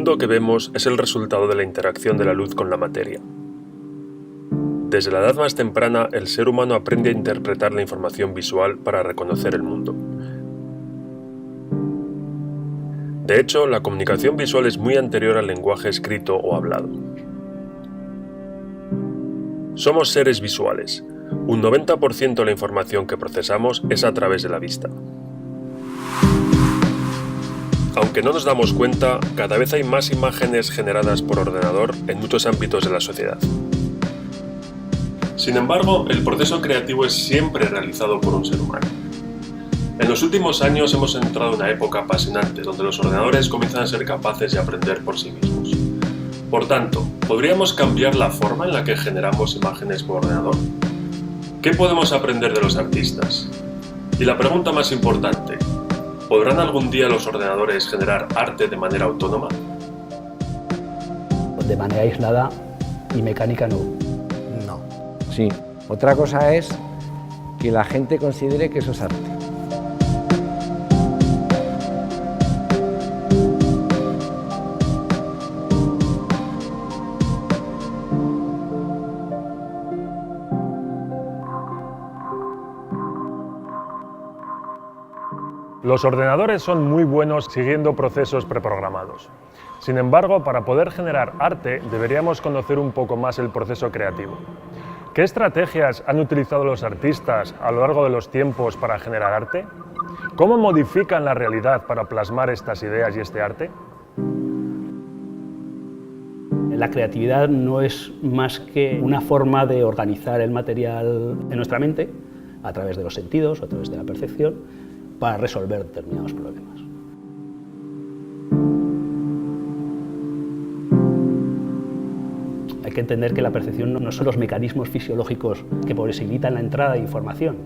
mundo que vemos es el resultado de la interacción de la luz con la materia. Desde la edad más temprana, el ser humano aprende a interpretar la información visual para reconocer el mundo. De hecho, la comunicación visual es muy anterior al lenguaje escrito o hablado. Somos seres visuales. Un 90% de la información que procesamos es a través de la vista. Aunque no nos damos cuenta, cada vez hay más imágenes generadas por ordenador en muchos ámbitos de la sociedad. Sin embargo, el proceso creativo es siempre realizado por un ser humano. En los últimos años hemos entrado en una época apasionante donde los ordenadores comienzan a ser capaces de aprender por sí mismos. Por tanto, ¿podríamos cambiar la forma en la que generamos imágenes por ordenador? ¿Qué podemos aprender de los artistas? Y la pregunta más importante, ¿podrán algún día los ordenadores generar arte de manera autónoma? De manera aislada y mecánica no. No. Sí. Otra cosa es que la gente considere que eso es arte. Los ordenadores son muy buenos siguiendo procesos preprogramados. Sin embargo, para poder generar arte, deberíamos conocer un poco más el proceso creativo. ¿Qué estrategias han utilizado los artistas a lo largo de los tiempos para generar arte? ¿Cómo modifican la realidad para plasmar estas ideas y este arte? La creatividad no es más que una forma de organizar el material en nuestra mente, a través de los sentidos o a través de la percepción, para resolver determinados problemas. Hay que entender que la percepción no son los mecanismos fisiológicos que posibilitan la entrada de información,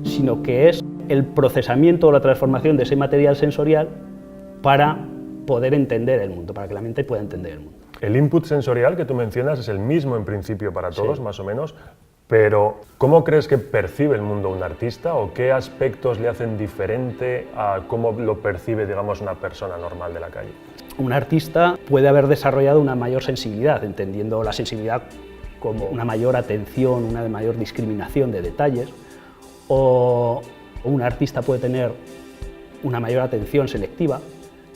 sino que es el procesamiento o la transformación de ese material sensorial para poder entender el mundo, para que la mente pueda entender el mundo. El input sensorial que tú mencionas es el mismo en principio para todos, sí, más o menos, pero ¿cómo crees que percibe el mundo un artista o qué aspectos le hacen diferente a cómo lo percibe, digamos, una persona normal de la calle? Un artista puede haber desarrollado una mayor sensibilidad, entendiendo la sensibilidad como una mayor atención, una mayor discriminación de detalles, o un artista puede tener una mayor atención selectiva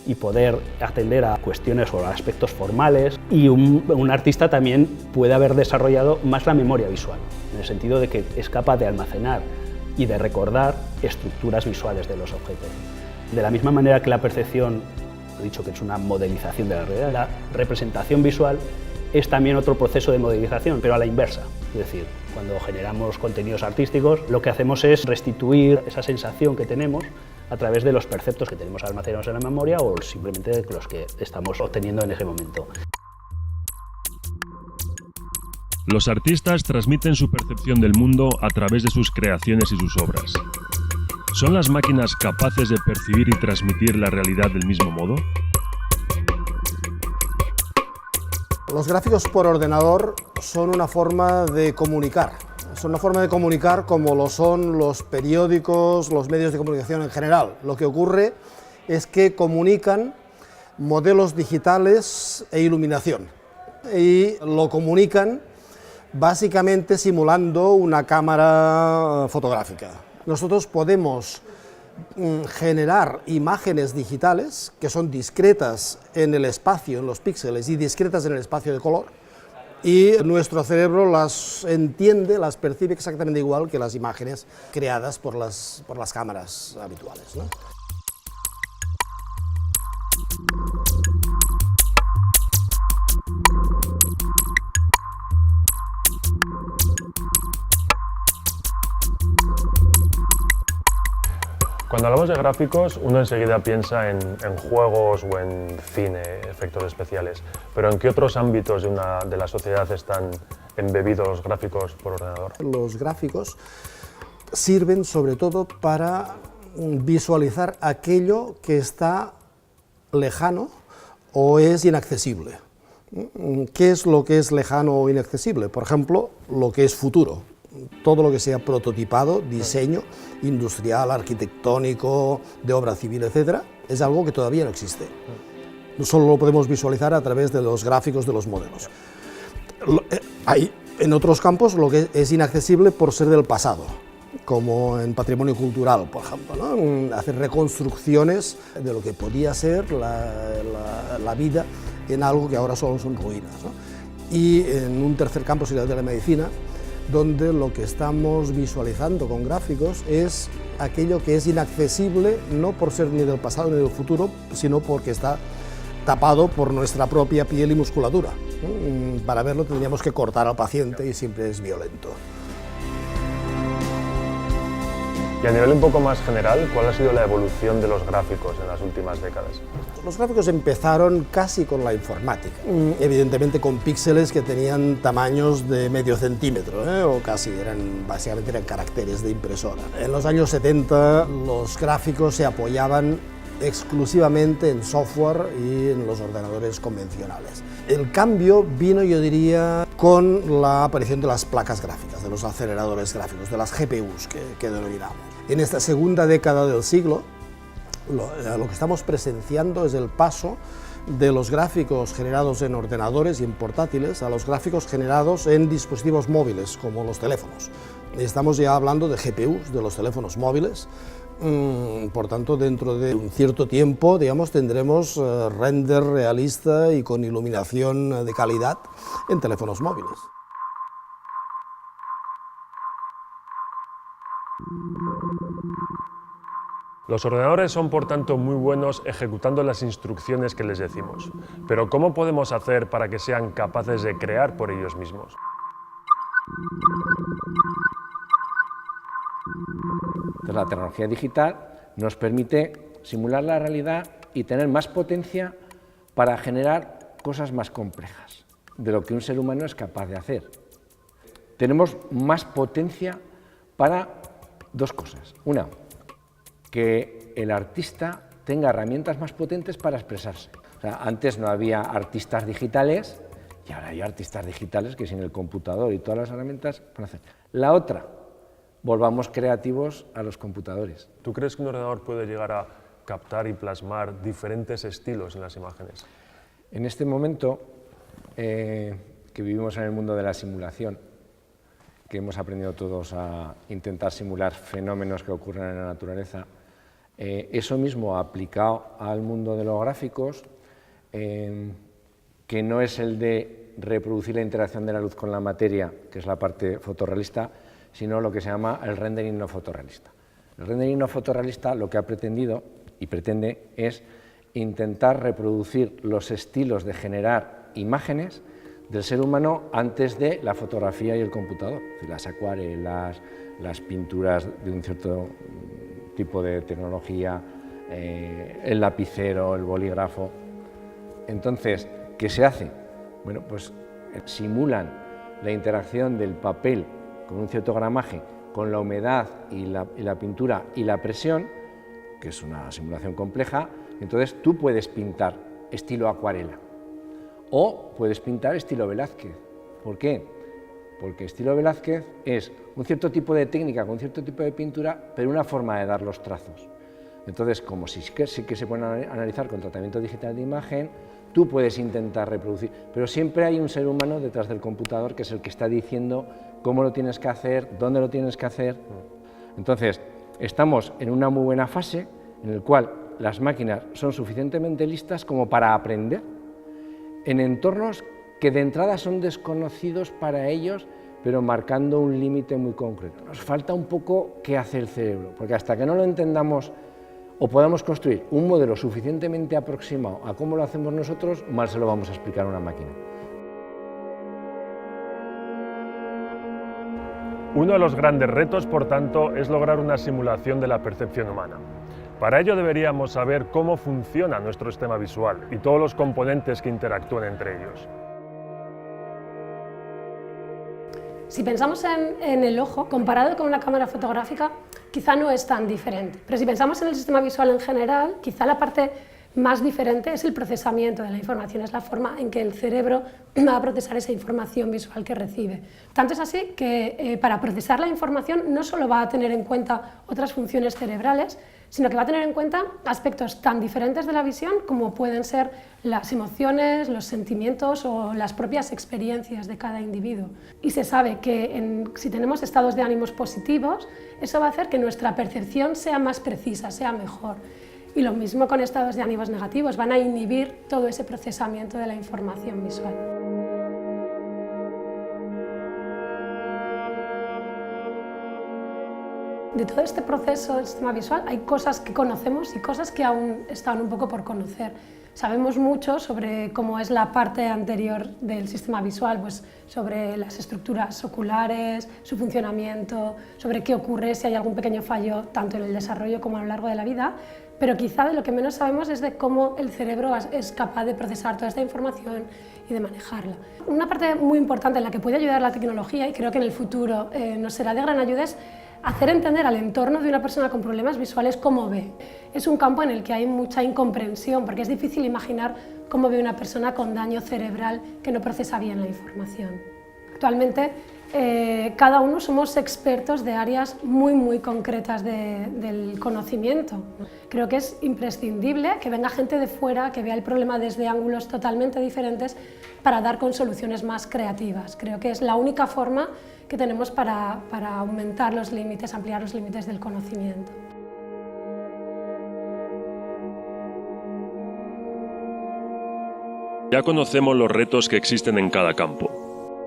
y poder atender a cuestiones o a aspectos formales, y un artista también puede haber desarrollado más la memoria visual, en el sentido de que es capaz de almacenar y de recordar estructuras visuales de los objetos. De la misma manera que la percepción, he dicho que es una modelización de la realidad, la representación visual es también otro proceso de modelización, pero a la inversa. Es decir, cuando generamos contenidos artísticos, lo que hacemos es restituir esa sensación que tenemos a través de los perceptos que tenemos almacenados en la memoria o simplemente los que estamos obteniendo en ese momento. Los artistas transmiten su percepción del mundo a través de sus creaciones y sus obras. ¿Son las máquinas capaces de percibir y transmitir la realidad del mismo modo? Los gráficos por ordenador son una forma de comunicar. Son una forma de comunicar como lo son los periódicos, los medios de comunicación en general. Lo que ocurre es que comunican modelos digitales e iluminación. Y lo comunican básicamente simulando una cámara fotográfica. Nosotros podemos generar imágenes digitales que son discretas en el espacio, en los píxeles, y discretas en el espacio de color, y nuestro cerebro las entiende, las percibe exactamente igual que las imágenes creadas por las cámaras habituales, ¿no? Cuando hablamos de gráficos, uno enseguida piensa en juegos o en cine, efectos especiales, pero ¿en qué otros ámbitos de la sociedad están embebidos los gráficos por ordenador? Los gráficos sirven sobre todo para visualizar aquello que está lejano o es inaccesible. ¿Qué es lo que es lejano o inaccesible? Por ejemplo, lo que es futuro. Todo lo que sea prototipado, diseño industrial, arquitectónico, de obra civil, etc., es algo que todavía no existe. Solo lo podemos visualizar a través de los gráficos de los modelos. Hay en otros campos lo que es inaccesible por ser del pasado, como en patrimonio cultural, por ejemplo, ¿no? Hacer reconstrucciones de lo que podía ser la vida en algo que ahora solo son ruinas, ¿no? Y en un tercer campo sería el de la medicina, donde lo que estamos visualizando con gráficos es aquello que es inaccesible, no por ser ni del pasado ni del futuro, sino porque está tapado por nuestra propia piel y musculatura. Para verlo tendríamos que cortar al paciente y siempre es violento. Y a nivel un poco más general, ¿cuál ha sido la evolución de los gráficos en las últimas décadas? Los gráficos empezaron casi con la informática, evidentemente con píxeles que tenían tamaños de medio centímetro, o casi, básicamente eran caracteres de impresora. En los años 70 los gráficos se apoyaban exclusivamente en software y en los ordenadores convencionales. El cambio vino, yo diría, con la aparición de las placas gráficas, de los aceleradores gráficos, de las GPUs que denominamos. En esta segunda década del siglo, lo que estamos presenciando es el paso de los gráficos generados en ordenadores y en portátiles a los gráficos generados en dispositivos móviles, como los teléfonos. Estamos ya hablando de GPUs, de los teléfonos móviles. Por tanto, dentro de un cierto tiempo, digamos, tendremos render realista y con iluminación de calidad en teléfonos móviles. Los ordenadores son, por tanto, muy buenos ejecutando las instrucciones que les decimos. Pero ¿cómo podemos hacer para que sean capaces de crear por ellos mismos? Entonces, la tecnología digital nos permite simular la realidad y tener más potencia para generar cosas más complejas de lo que un ser humano es capaz de hacer. Tenemos más potencia para dos cosas. Una, que el artista tenga herramientas más potentes para expresarse. O sea, antes no había artistas digitales y ahora hay artistas digitales que sin el computador y todas las herramientas pueden hacer. La otra, volvamos creativos a los computadores. ¿Tú crees que un ordenador puede llegar a captar y plasmar diferentes estilos en las imágenes? En este momento que vivimos en el mundo de la simulación, que hemos aprendido todos a intentar simular fenómenos que ocurren en la naturaleza, eso mismo aplicado al mundo de los gráficos, que no es el de reproducir la interacción de la luz con la materia, que es la parte fotorrealista, sino lo que se llama el rendering no fotorrealista. El rendering no fotorrealista lo que ha pretendido y pretende es intentar reproducir los estilos de generar imágenes del ser humano antes de la fotografía y el computador, es decir, las acuarelas, las pinturas de un cierto tipo de tecnología, el lapicero, el bolígrafo. Entonces, ¿qué se hace? Bueno, pues simulan la interacción del papel con un cierto gramaje, con la humedad y la pintura y la presión, que es una simulación compleja. Entonces tú puedes pintar estilo acuarela o puedes pintar estilo Velázquez. ¿Por qué? Porque estilo Velázquez es un cierto tipo de técnica con un cierto tipo de pintura, pero una forma de dar los trazos. Entonces, como sí que se pueden analizar con tratamiento digital de imagen, tú puedes intentar reproducir, pero siempre hay un ser humano detrás del computador que es el que está diciendo cómo lo tienes que hacer, dónde lo tienes que hacer. Entonces, estamos en una muy buena fase en la cual las máquinas son suficientemente listas como para aprender en entornos que de entrada son desconocidos para ellos, pero marcando un límite muy concreto. Nos falta un poco qué hace el cerebro, porque hasta que no lo entendamos o podamos construir un modelo suficientemente aproximado a cómo lo hacemos nosotros, mal se lo vamos a explicar a una máquina. Uno de los grandes retos, por tanto, es lograr una simulación de la percepción humana. Para ello deberíamos saber cómo funciona nuestro sistema visual y todos los componentes que interactúan entre ellos. Si pensamos en el ojo, comparado con una cámara fotográfica, quizá no es tan diferente. Pero si pensamos en el sistema visual en general, quizá la parte más diferente es el procesamiento de la información, es la forma en que el cerebro va a procesar esa información visual que recibe. Tanto es así que para procesar la información no solo va a tener en cuenta otras funciones cerebrales, sino que va a tener en cuenta aspectos tan diferentes de la visión como pueden ser las emociones, los sentimientos o las propias experiencias de cada individuo. Y se sabe que si tenemos estados de ánimos positivos, eso va a hacer que nuestra percepción sea más precisa, sea mejor. Y lo mismo con estados de ánimos negativos, van a inhibir todo ese procesamiento de la información visual. De todo este proceso del sistema visual hay cosas que conocemos y cosas que aún están un poco por conocer. Sabemos mucho sobre cómo es la parte anterior del sistema visual, pues sobre las estructuras oculares, su funcionamiento, sobre qué ocurre si hay algún pequeño fallo tanto en el desarrollo como a lo largo de la vida, pero quizá de lo que menos sabemos es de cómo el cerebro es capaz de procesar toda esta información y de manejarla. Una parte muy importante en la que puede ayudar la tecnología, y creo que en el futuro nos será de gran ayuda, es hacer entender al entorno de una persona con problemas visuales cómo ve. Es un campo en el que hay mucha incomprensión, porque es difícil imaginar cómo ve una persona con daño cerebral que no procesa bien la información. Actualmente, cada uno somos expertos de áreas muy concretas del conocimiento. Creo que es imprescindible que venga gente de fuera, que vea el problema desde ángulos totalmente diferentes para dar con soluciones más creativas. Creo que es la única forma que tenemos para aumentar los límites, ampliar los límites del conocimiento. Ya conocemos los retos que existen en cada campo.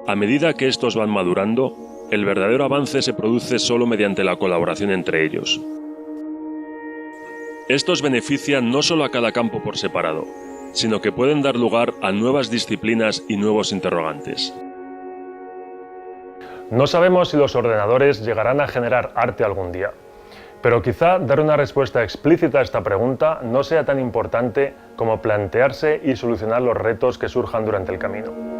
A medida que estos van madurando, el verdadero avance se produce solo mediante la colaboración entre ellos. Estos benefician no solo a cada campo por separado, sino que pueden dar lugar a nuevas disciplinas y nuevos interrogantes. No sabemos si los ordenadores llegarán a generar arte algún día, pero quizá dar una respuesta explícita a esta pregunta no sea tan importante como plantearse y solucionar los retos que surjan durante el camino.